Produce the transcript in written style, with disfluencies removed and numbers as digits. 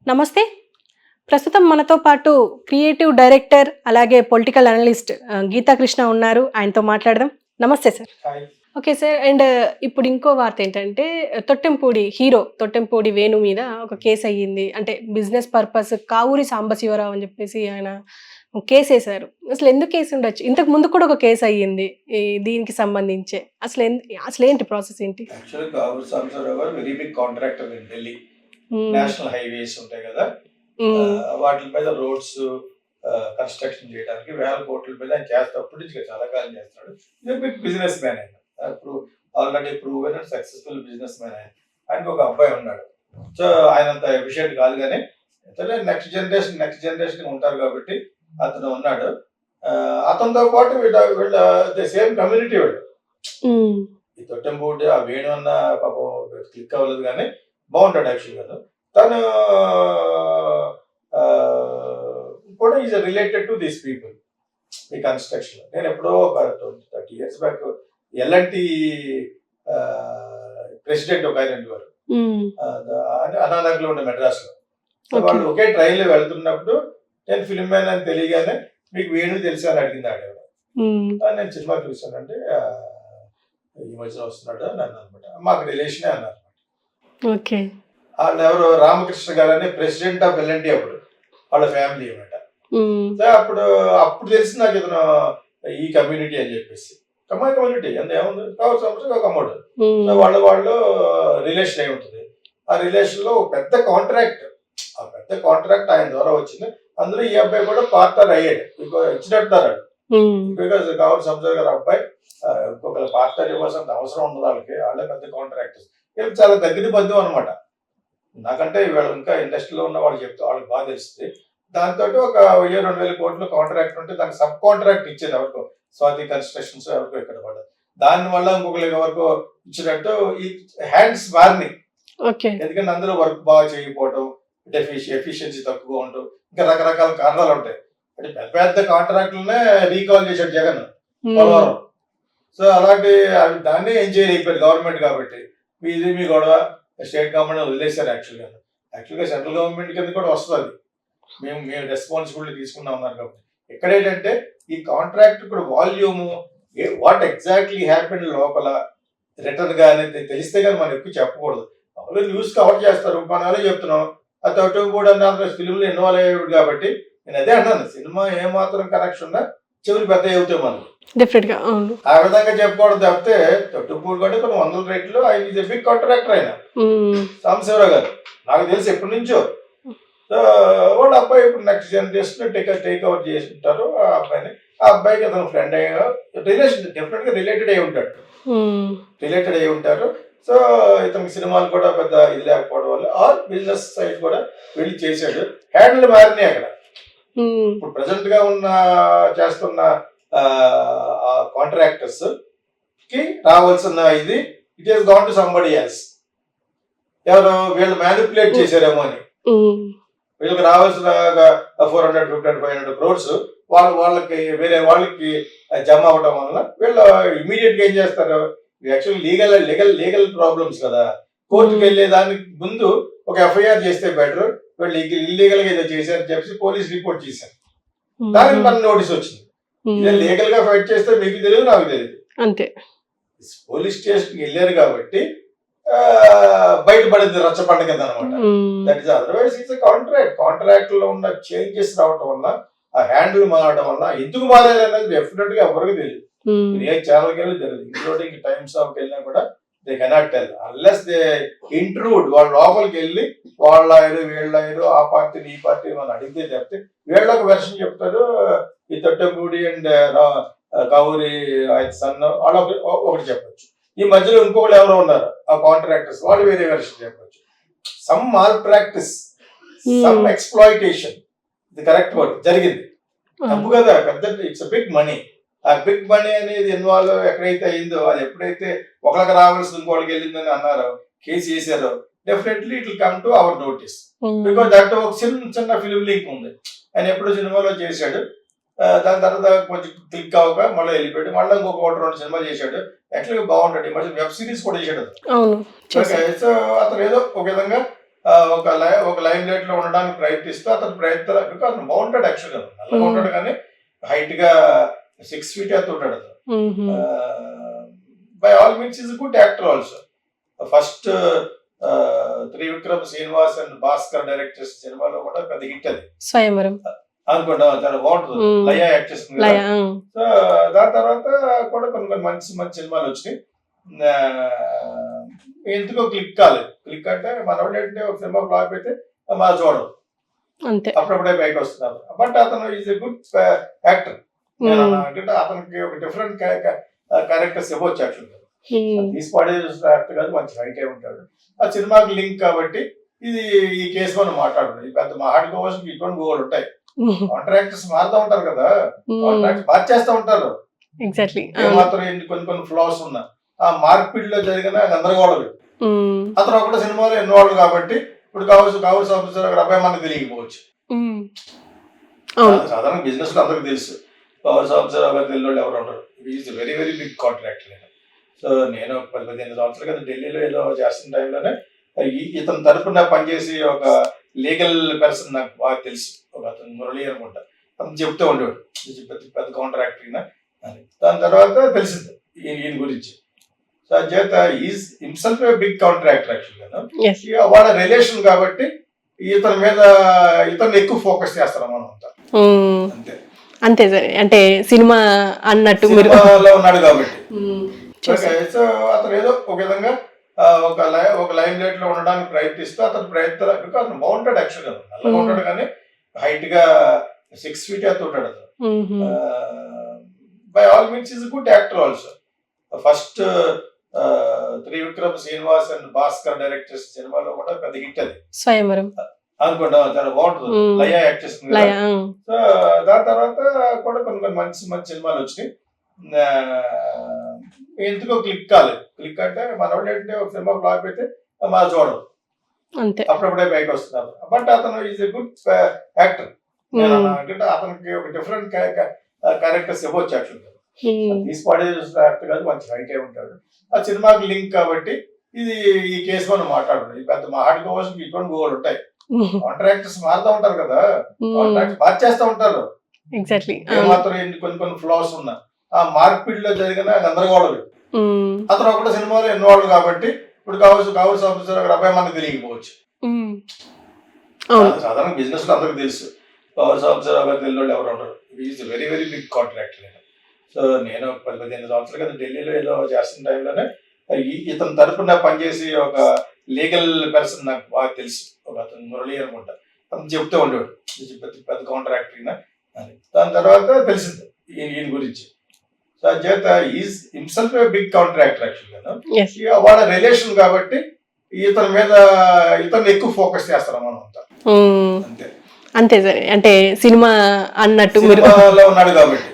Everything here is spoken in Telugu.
నమస్తే. ప్రస్తుతం మనతో పాటు క్రియేటివ్ డైరెక్టర్, అలాగే పొలిటికల్ అనలిస్ట్ గీతా కృష్ణ ఉన్నారు. ఆయనతో మాట్లాడదాం. నమస్తే sir. Hi. Okay sir. And ఇప్పుడు ఇంకో వార్త ఏంటంటే, తొట్టెంపూడి హీరో తొట్టెంపూడి వేణు మీద ఒక కేసు అయ్యింది. అంటే బిజినెస్ పర్పస్ కావూరి సాంబశివరావు అని చెప్పేసి ఆయన కేసేశారు. అసలు ఎందుకు కేసు ఉండొచ్చు? ఇంతకు ముందు కూడా ఒక కేసు అయ్యింది దీనికి సంబంధించే. అసలేంటి ప్రాసెస్ ఏంటి? Actually Kavuri Sambasivarao garu very big contractor in Delhi. మ్మ్. నేషనల్ హైవేస్ ఉంటాయి కదా, మ్మ్. వాటి మీద రోడ్స్ కన్స్ట్రక్షన్ చేయడానికి వేల కోట్ల మీద ఆయన చేస్తప్పుడు నుంచి చాలా కాలం చేస్తున్నాడు. ఇది బిగ్ బిజినెస్ మ్యాన్ ఆయన. ఇప్పుడు already proven and successful business man ఆయన. ఆయనకు ఒక అబ్బాయి ఉన్నాడు. సో ఆయన అంత ఎఫిషియెంట్ కాదు, కానీ నెక్స్ట్ జనరేషన్ ఉంటారు కాబట్టి అతను ఉన్నాడు. అతనితో పాటు వీళ్ళ సేమ్ కమ్యూనిటీ వీళ్ళు. మ్మ్. ఈ తొట్టెంపూడి ఆ వేణు అన్న పాపం క్లిక్ అవ్వలేదు, కానీ బాగుంటాడు యాక్చువల్గా. తను కూడా is related to these people ఈ కన్స్ట్రక్షన్. నేను ఎప్పుడో ఒక 30 years బ్యాక్ ఎల్ఎన్టీ ప్రెసిడెంట్ ఒక ఆయన వారు మ్మ్. అనానగర్లో ఉండే మెడ్రాస్లో. సో వాళ్ళు ఒకే ట్రైన్లో వెళ్తున్నప్పుడు నేను ఫిల్మ్ మ్యాన్ అని తెలియగానే మీకు వేణు తెలుసా అని అడిగింది ఆడేవాడు. మ్మ్. నేను సినిమా చూసానంటే ఈ మధ్యన వస్తున్నాడు అని అన్నా అనమాట. మాకు రిలేషనే అన్నారు. ఓకే. వాళ్ళు ఎవరు రామకృష్ణ గారు అని ప్రెసిడెంట్ ఆఫ్ ఎల్ఎన్టీ, అప్పుడు వాళ్ళ ఫ్యామిలీ అనమాట. మ్మ్. సో అప్పుడు తెలిసి నాకు ఇతను ఈ కమ్యూనిటీ అని చెప్పేసి. కమ్యూనిటీ అంత ఏముంది, కావచ్చు సంవత్సరం ఒక అమ్మడు. సో మ్మ్. వాళ్ళు రిలేషన్ అయి ఉంటుంది. ఆ రిలేషన్ లో ఒక పెద్ద కాంట్రాక్ట్, ఆ పెద్ద కాంట్రాక్ట్ ఆయన ద్వారా వచ్చింది. అందులో ఈ అబ్బాయి కూడా పార్ట్నర్ అయ్యాడు. ఇచ్చినట్టున్నారు మ్మ్. బికాజ్ కావాలి సంవత్సరం గారు అబ్బాయి ఇంకొకరు పార్ట్నర్ ఇవ్వాల్సినంత అవసరం ఉండదు వాళ్ళకి. వాళ్ళే పెద్ద కాంట్రాక్టర్స్. వీళ్ళకి చాలా దగ్గర బంధువు అనమాట. నాకంటే వీళ్ళు ఇంకా ఇండస్ట్రీలో ఉన్న వాళ్ళు చెప్తే వాళ్ళకి బాగా తెలుస్తుంది. దాంతో ఒక 1000-2000 కోట్లు కాంట్రాక్ట్ ఉంటే దానికి సబ్ కాంట్రాక్ట్ ఇచ్చేది ఎవరికో, స్వాతి కన్స్ట్రక్షన్స్ ఎవరికో ఇక్కడ వాళ్ళు. దాని వల్ల ఇంకొకరికి ఎవరికో ఇచ్చినట్టు ఈ హ్యాండ్స్ మారినాయి. ఓకే. ఎందుకంటే అందులో వర్క్ బాగా చేయకపోవటం, ఎఫిషియన్సీ తక్కువ ఉండటం, ఇంకా రకరకాల కారణాలు ఉంటాయి. అంటే పెద్ద పెద్ద కాంట్రాక్టులనే రీకాల్ చేశాడు జగన్ పోలవరం. సో అలాంటి దాన్ని ఏం చేయలేకపోయారు గవర్నమెంట్. కాబట్టి మీ గొడవ స్టేట్ గవర్నమెంట్ వదిలేశారు. యాక్చువల్గా సెంట్రల్ గవర్నమెంట్ కింద కూడా వస్తుంది. మేము రెస్పాన్సిబిలిటీ తీసుకున్నా ఉన్నారు కాబట్టి. ఇక్కడ ఏంటంటే ఈ కాంట్రాక్ట్ కూడా వాల్యూము, వాట్ ఎగ్జాక్ట్లీ హ్యాపెండ్ లోపల రిటర్న్ గా అనేది తెలిస్తే కానీ మనం ఎక్కువ చెప్పకూడదు. వాళ్ళు న్యూస్ కవర్ చేస్తారు, మనం చెప్తున్నాం. అది అటు కూడా ఫిల్మ్లో ఇన్వాల్వ్ అయ్యాడు కాబట్టి నేను అదే అన్నాను, సినిమా ఏమాత్రం కనెక్షన్ ఉన్నా చెవులు పెద్ద అవుతాయి మనం. డెఫినెట్ గా అవును. ఆ విధంగా చెప్పుకోవడం తప్పితే తొట్టుపూడి కూడా కొన్ని 100 రేట్లు ఆయన ఈజ్ బిగ్ కాంట్రాక్టర్ ఆయన సాంబశివరావు గారు. నాకు తెలిసి ఎప్పటి నుంచో. సో వాళ్ళ అబ్బాయి ఇప్పుడు నెక్స్ట్ జనరేషన్ టేక్ ఓవర్ చేసి ఉంటారు ఆ అబ్బాయిని. ఆ అబ్బాయికి అతను ఫ్రెండ్ అయ్యా, రిలేషన్ డెఫినెట్ గా రిలేటెడ్ అయి ఉంటారు. సో ఇతనికి సినిమాలు కూడా పెద్ద ఇది లేకపోవడం వల్ల ఆర్ బిజినెస్ సైడ్ కూడా వెళ్ళి చేశాడు. హ్యాండిల్ మారినాయి అక్కడ. ఇప్పుడు ప్రజెంట్ గా చేస్తున్న కాంట్రాక్టర్స్ కి రావాల్సిన ఇది it is gone to somebody else. ఎవరు వీళ్ళు మ్యానిపులేట్ చేశారేమో అని. వీళ్ళకి రావాల్సిన 400-500 crores వాళ్ళకి వేరే వాళ్ళకి జమ అవ్వడం వల్ల వీళ్ళు ఇమీడియట్ గా ఏం చేస్తారు, యాక్చువల్లీ లీగల్ ప్రాబ్లమ్స్ కదా. కోర్టుకు వెళ్ళే దానికి ముందు ఒక ఎఫ్ఐఆర్ చేస్తే బెటర్. వీళ్ళు ఇల్లీగల్ గా ఏదో చేశారని చెప్పి పోలీస్ రిపోర్ట్ చేశారు. దానికి మన నోటీస్ వచ్చింది. ఇదే లీగల్ గా ఫైట్ చేస్తే మీకు తెలియదు, నాకు తెలియదు. అంతే. పోలీస్ స్టేషన్ కి వెళ్ళారు కాబట్టి బయటపడింది రచ్చబండ కింద అనమాట. That is otherwise it's contract లో ఉన్న చేంజెస్ రావడం వల్ల, ఆ హ్యాండిల్ మారడం వల్ల ఎందుకు మారాలి అనేది డెఫినెట్ గా ఎవరికి తెలియదు. ఏ ఛానల్కి వెళ్ళి తెలియదు, ఇంక్లూడింగ్ టైమ్స్ ఆఫ్ వెళ్ళినా కూడా they cannot tell unless they intrude. వాళ్ళ లోపలికి వెళ్ళి వాళ్ళ వీళ్ళ ఆ పార్టీని ఈ పార్టీ మనం అడిగితే చెప్తే వీళ్ళొక వెర్షన్ చెప్తారు. ఈ తొట్టెంపూడి అండ్ కావూరి ఆయన సన్ వాళ్ళు ఒకటి చెప్పచ్చు. ఈ మధ్యలో ఇంకొకరు ఎవరో ఉన్నారు ఆ కాంట్రాక్టర్స్, వాళ్ళు వేరే వెర్షన్ చెప్పచ్చు. Some mall practice, some exploitation, ఇది కరెక్ట్ వర్డ్ జరిగింది. తప్పు కదా, పెద్ద ఇట్స్ బిగ్ మనీ. ఆ బిగ్ మనీ అనేది ఇన్వాల్వ్ ఎక్కడైతే అయిందో, అది ఎప్పుడైతే ఒకరికి రావాల్సింది ఇంకోళ్ళకి వెళ్ళిందని అన్నారో, కేసు చేశారో, definitely it will come to our notice. Because that ఒక చిన్న ఫిలిం లింక్ ఉంది. ఆయన ఎప్పుడు సినిమాలో చేశాడు, దాని తర్వాత కొంచెం క్లిక్ అవ్వక మళ్ళీ వెళ్ళిపోయాడు. మళ్ళీ ఇంకొక 1-2 సినిమాలు చేశాడు. యాక్చువల్గా బాగుంటాడు. ఈ మధ్య వెబ్ సిరీస్ కూడా చేశాడు. సో అతను ఏదో ఒక విధంగా ఒక లైమ్ లైట్ లో ఉండడానికి ప్రయత్నిస్తూ అతను ప్రయత్నాలు బికాస్ మౌంటెడ్ యాక్చువల్గా నల్లగా ఉంటాడు కానీ హైట్ గా 6 feet ఎత్తు ఉంటాడు అతను. By all means is good actor also. First Trivikram Srinivas and Bhaskar direct చేసిన సినిమాలో కూడా పెద్ద హిట్ అది స్వయంవరం అనుకుంటా, చాలా బాగుంటుంది. లయ యాక్ట్ చేస్తుంది కదా. సో దాని తర్వాత కూడా కొన్ని మంచి మంచి సినిమాలు వచ్చినాయి. ఎందుకో క్లిక్ కాలేదు. క్లిక్ అంటే మన వాళ్ళు ఏంటంటే ఒక సినిమా ఫ్లాప్ అయితే మా చూడరు, అంతే. అప్పుడప్పుడే బయటకు వస్తున్నారు. బట్ అతను ఈజ్ ఎ గుడ్ యాక్టర్. అంటే అతనికి ఒక డిఫరెంట్ క్యారెక్టర్స్ ఇవ్వచ్చు యాక్చువల్గా. తీసి పడే యాక్టర్ కాదు, మంచి హైట్ అయి ఉంటాడు. ఆ సినిమాకి లింక్ కాబట్టి ఇది ఈ కేసు మనం మాట్లాడుతుంది. పెద్ద మాట్లాడుకోవాల్సిన ఇటువంటి గోల్ ఉంటాయి. కాంట్రాక్టర్స్ మారుతూ ఉంటారు కదా, కాంట్రాక్ట్ మార్చేస్తూ ఉంటారు. ఎగ్జాక్ట్లీ. ఏమాత్రం కొన్ని ఫ్లాస్ ఉన్నా ఆ మార్పిడిలో జరిగిన గందరగోళం. అతను ఒకటి సినిమాలో ఇన్వాల్వ్ కాబట్టి ఇప్పుడు కావచ్చు సంవత్సరం అబ్బాయి మనకు తెలియకపోవచ్చు. సాధారణ బిజినెస్ లో అందరికి తెలుసు పవర్ సంవత్సరం గారు తెలియదు ఎవరు ఉండరు. Is very very big contractor. So నేను 10-15 సంవత్సరాలు కదా ఢిల్లీలో ఏదో చేస్తున్న టైంలోనే ఇతని తరపున పనిచేసి ఒక లీగల్ పర్సన్ నాకు బాగా తెలుసు, ఒక అతను మురళి అనుకుంటా. అతను చెప్తూ ఉండేవాడు పెద్ద కాంట్రాక్టర్ అని. దాని తర్వాత తెలిసింది ఈయన గురించి. సో చేత is himself a big contractor యాక్చువల్గా. వాళ్ళ రిలేషన్ కాబట్టి ఇతను ఎక్కువ ఫోకస్ చేస్తారు మనం అంతా. అంతే అంతే సరే. అంటే సినిమా అన్నట్టు సినిమాలో ఉన్నాడు కాబట్టి. సో అతను ఏదో ఒక విధంగా ఒక లైమ్ లైట్ లో ఉండడానికి ప్రయత్నిస్తూ అతను ప్రయత్నాలు బికాస్ మౌంటెడ్ యాక్చువల్గా నల్లగా ఉంటాడు కానీ హైట్ గా 6 feet ఎత్తు ఉంటాడు అతను. By all means is good actor also. First Trivikram Srinivas and Bhaskar direct చేసిన సినిమాలో కూడా పెద్ద హిట్ అది స్వయంవరం అనుకుంటా, చాలా బాగుంటుంది. లయ యాక్ట్ చేస్తుంది కదా. సో దాని తర్వాత కూడా కొన్ని మంచి మంచి సినిమాలు వచ్చినాయి. ఎందుకో క్లిక్ కాలేదు. క్లిక్ అంటే మన వాళ్ళు ఏంటంటే ఒక సినిమా ఫ్లాప్ అయితే మా చూడరు, అంతే. అప్పుడప్పుడే బయటకు వస్తున్నారు. బట్ అతను ఈజ్ ఎ గుడ్ యాక్టర్. అంటే అతనికి ఒక డిఫరెంట్ క్యారెక్టర్స్ ఇవ్వచ్చు యాక్చువల్గా. తీసి పడే యాక్టర్ కాదు, మంచి హైట్ అయి ఉంటాడు. ఆ సినిమాకి లింక్ కాబట్టి ఇది ఈ కేసు మనం మాట్లాడుతుంది. పెద్ద మాట్లాడుకోవాల్సిన ఇటువంటి గోల్ ఉంటాయి. కాంట్రాక్టర్స్ మారుతూ ఉంటారు కదా, కాంట్రాక్ట్ మార్చేస్తూ ఉంటారు. ఎగ్జాక్ట్లీ. ఏమాత్రం కొన్ని ఫ్లాస్ ఉన్నా ఆ మార్పిడిలో జరిగిన గందరగోళం. అతను ఒకటి సినిమాలో ఇన్వాల్వ్ కాబట్టి ఇప్పుడు కావచ్చు సంవత్సరం అబ్బాయి మనకు తెలియకపోవచ్చు. సాధారణ బిజినెస్ లో అందరికి తెలుసు పవర్ సంవత్సరం గారు తెలియదు ఎవరు ఉండరు. Is very very big contractor. So నేను 10-15 సంవత్సరాలు కదా ఢిల్లీలో ఏదో చేస్తున్న టైంలోనే ఇతని తరపున పనిచేసి ఒక లీగల్ పర్సన్ నాకు బాగా తెలుసు, ఒక అతను మురళి అనుకుంటా. అతను చెప్తూ ఉండేవాడు పెద్ద కాంట్రాక్టర్ అని. దాని తర్వాత తెలిసింది ఈయన గురించి. సో చేత is himself a big contractor యాక్చువల్గా. వాళ్ళ రిలేషన్ కాబట్టి ఇతను ఎక్కువ ఫోకస్ చేస్తారు మనం అంతా. అంతే అంతే సరే. అంటే సినిమా అన్నట్టు సినిమాలో ఉన్నాడు కాబట్టి.